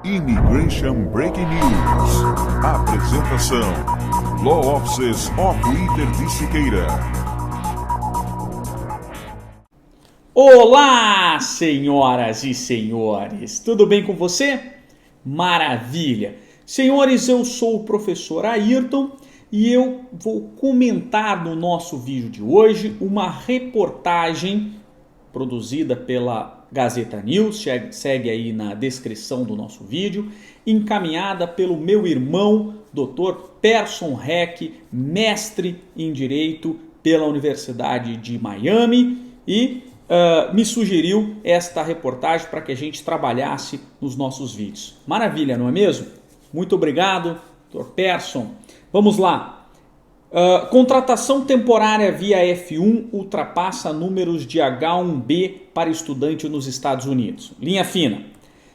Immigration Breaking News. Apresentação: Law Offices of Inter de Siqueira. Olá, senhoras e senhores, tudo bem com você? Maravilha! Senhores, eu sou o professor Ayrton e eu vou comentar no nosso vídeo de hoje uma reportagem produzida pela Gazeta News, segue aí na descrição do nosso vídeo, encaminhada pelo meu irmão, Dr. Persson Heck, mestre em Direito pela Universidade de Miami, e me sugeriu esta reportagem para que a gente trabalhasse nos nossos vídeos. Maravilha, não é mesmo? Muito obrigado, Dr. Persson. Vamos lá. Contratação temporária via F1 ultrapassa números de H1B para estudante nos Estados Unidos. Linha fina.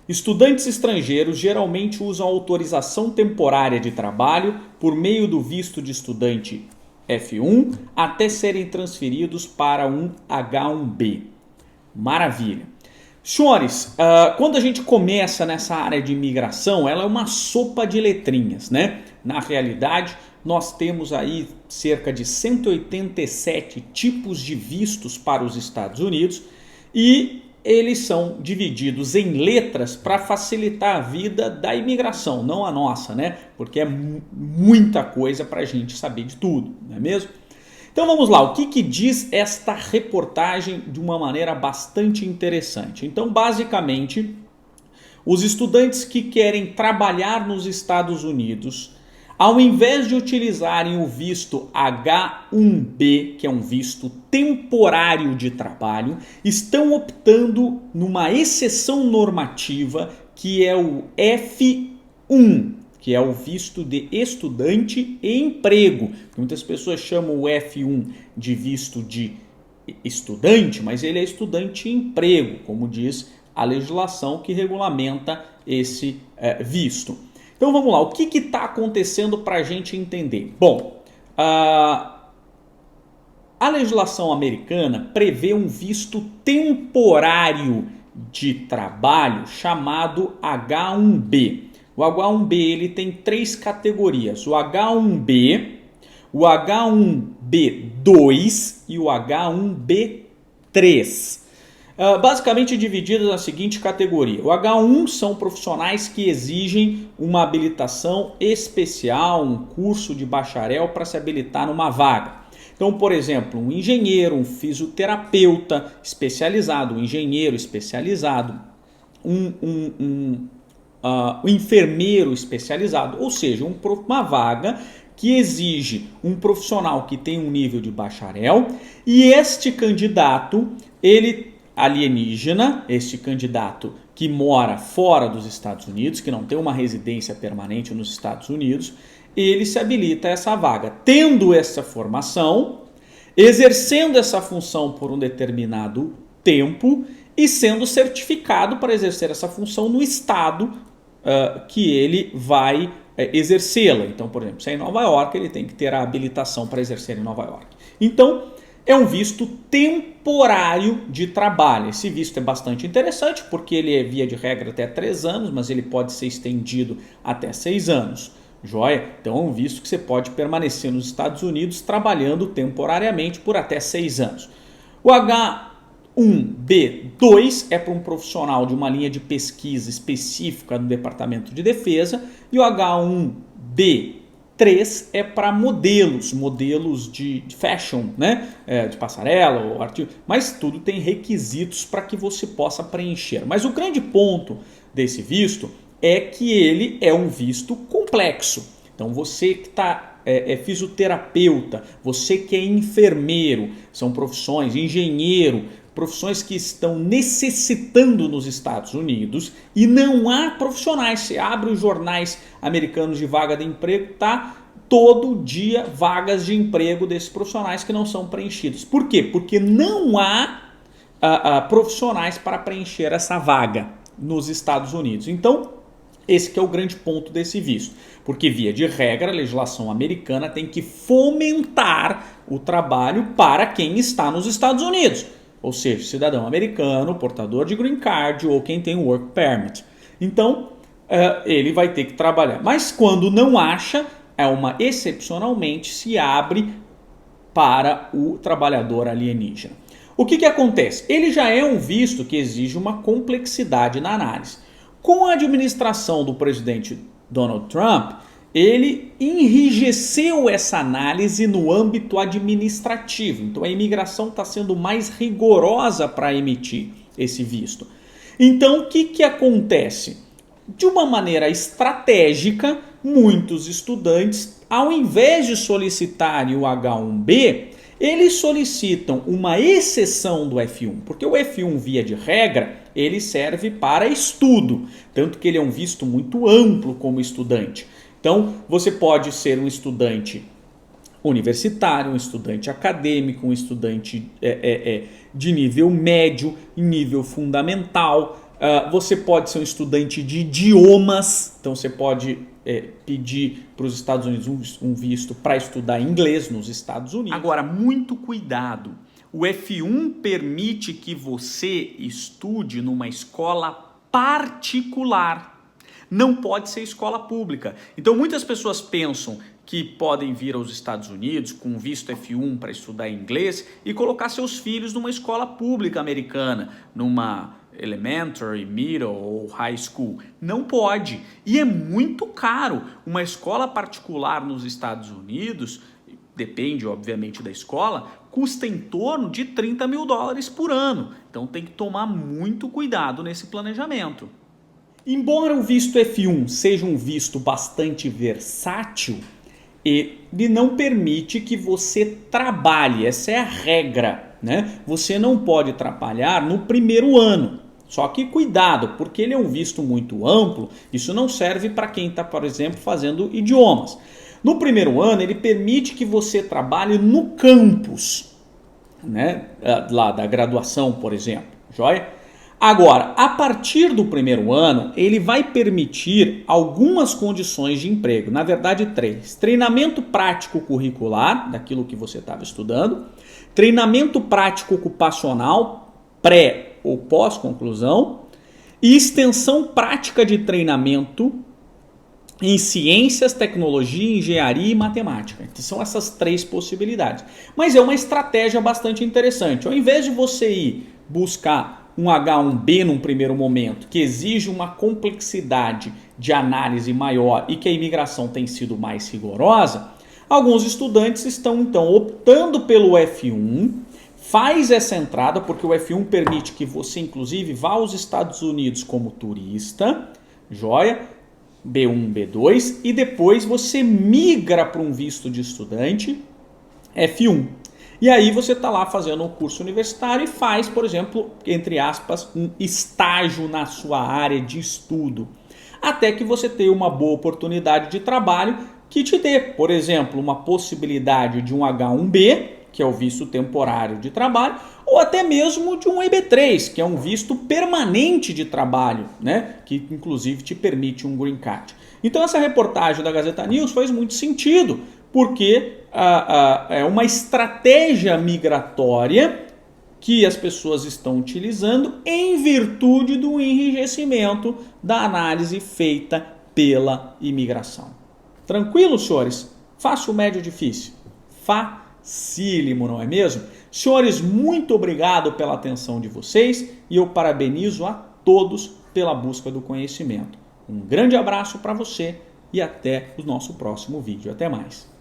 Estudantes estrangeiros geralmente usam autorização temporária de trabalho por meio do visto de estudante F1 até serem transferidos para um H1B. Maravilha. Senhores, quando a gente começa nessa área de imigração, ela é uma sopa de letrinhas, né? Na realidade, nós temos aí cerca de 187 tipos de vistos para os Estados Unidos e eles são divididos em letras para facilitar a vida da imigração, não a nossa, né? Porque é muita coisa para a gente saber de tudo, não é mesmo? Então vamos lá, o que diz esta reportagem de uma maneira bastante interessante? Então, basicamente, os estudantes que querem trabalhar nos Estados Unidos, ao invés de utilizarem o visto H1B, que é um visto temporário de trabalho, estão optando numa exceção normativa que é o F1, que é o visto de estudante e emprego. Muitas pessoas chamam o F1 de visto de estudante, mas ele é estudante e emprego, como diz a legislação que regulamenta esse visto. Então vamos lá, o que está acontecendo para a gente entender? Bom, a legislação americana prevê um visto temporário de trabalho chamado H1B. O H1B ele tem três categorias, o H1B, o H1B2 e o H1B3. Basicamente divididos na seguinte categoria. O H1 são profissionais que exigem uma habilitação especial, um curso de bacharel para se habilitar numa vaga. Então, por exemplo, um engenheiro, um fisioterapeuta especializado, um engenheiro especializado, um enfermeiro especializado, ou seja, uma vaga que exige um profissional que tem um nível de bacharel e este candidato, ele alienígena, este candidato que mora fora dos Estados Unidos, que não tem uma residência permanente nos Estados Unidos, ele se habilita a essa vaga. Tendo essa formação, exercendo essa função por um determinado tempo e sendo certificado para exercer essa função no estado que ele vai exercê-la. Então, por exemplo, se é em Nova York, ele tem que ter a habilitação para exercer em Nova York. Então, é um visto temporário de trabalho. Esse visto é bastante interessante porque ele é via de regra até 3 anos, mas ele pode ser estendido até 6 anos. Joia? Então é um visto que você pode permanecer nos Estados Unidos trabalhando temporariamente por até 6 anos. O H1B2 é para um profissional de uma linha de pesquisa específica no Departamento de Defesa e o H1B3 é para modelos de fashion, né? De passarela ou artigo, mas tudo tem requisitos para que você possa preencher. Mas o grande ponto desse visto é que ele é um visto complexo. Então você que é fisioterapeuta, você que é enfermeiro, são profissões, engenheiro, profissões que estão necessitando nos Estados Unidos e não há profissionais. Você abre os jornais americanos de vaga de emprego, tá todo dia vagas de emprego desses profissionais que não são preenchidos. Por quê? Porque não há profissionais para preencher essa vaga nos Estados Unidos. Então, esse que é o grande ponto desse visto. Porque, via de regra, a legislação americana tem que fomentar o trabalho para quem está nos Estados Unidos. Ou seja, cidadão americano, portador de green card ou quem tem work permit. Então, ele vai ter que trabalhar. Mas quando não acha, excepcionalmente se abre para o trabalhador alienígena. O que acontece? Ele já é um visto que exige uma complexidade na análise. Com a administração do presidente Donald Trump, ele enrijeceu essa análise no âmbito administrativo. Então a imigração está sendo mais rigorosa para emitir esse visto. Então o que acontece? De uma maneira estratégica, muitos estudantes, ao invés de solicitarem o H1B, eles solicitam uma exceção do F1, porque o F1, via de regra, ele serve para estudo, tanto que ele é um visto muito amplo como estudante. Então, você pode ser um estudante universitário, um estudante acadêmico, um estudante de nível médio, nível fundamental. Você pode ser um estudante de idiomas, então você pode pedir para os Estados Unidos um visto para estudar inglês nos Estados Unidos. Agora, muito cuidado. O F1 permite que você estude numa escola particular. Não pode ser escola pública. Então, muitas pessoas pensam que podem vir aos Estados Unidos com visto F1 para estudar inglês e colocar seus filhos numa escola pública americana, numa elementary, middle ou high school. Não pode. E é muito caro. Uma escola particular nos Estados Unidos, depende obviamente da escola, custa em torno de $30 mil por ano. Então tem que tomar muito cuidado nesse planejamento. Embora o visto F1 seja um visto bastante versátil, ele não permite que você trabalhe. Essa é a regra, né? Você não pode trabalhar no primeiro ano. Só que cuidado, porque ele é um visto muito amplo, isso não serve para quem está, por exemplo, fazendo idiomas. No primeiro ano, ele permite que você trabalhe no campus, né? Lá da graduação, por exemplo. Joia? Agora, a partir do primeiro ano, ele vai permitir algumas condições de emprego. Na verdade, 3. Treinamento prático curricular, daquilo que você estava estudando. Treinamento prático ocupacional, pré ou pós-conclusão, e extensão prática de treinamento em ciências, tecnologia, engenharia e matemática. Então, são essas 3 possibilidades. Mas é uma estratégia bastante interessante. Ao invés de você ir buscar um H1B num primeiro momento, que exige uma complexidade de análise maior e que a imigração tem sido mais rigorosa, alguns estudantes estão então optando pelo F1, faz essa entrada, porque o F1 permite que você, inclusive, vá aos Estados Unidos como turista, joia, B1, B2, e depois você migra para um visto de estudante, F1. E aí você está lá fazendo um curso universitário e faz, por exemplo, entre aspas, um estágio na sua área de estudo, até que você tenha uma boa oportunidade de trabalho que te dê, por exemplo, uma possibilidade de um H1B, que é o visto temporário de trabalho, ou até mesmo de um EB3, que é um visto permanente de trabalho, né? Que inclusive te permite um green card. Então essa reportagem da Gazeta News faz muito sentido, porque é uma estratégia migratória que as pessoas estão utilizando em virtude do enrijecimento da análise feita pela imigração. Tranquilo, senhores? Fácil, médio, difícil? Facílimo, não é mesmo? Senhores, muito obrigado pela atenção de vocês e eu parabenizo a todos pela busca do conhecimento. Um grande abraço para você e até o nosso próximo vídeo. Até mais.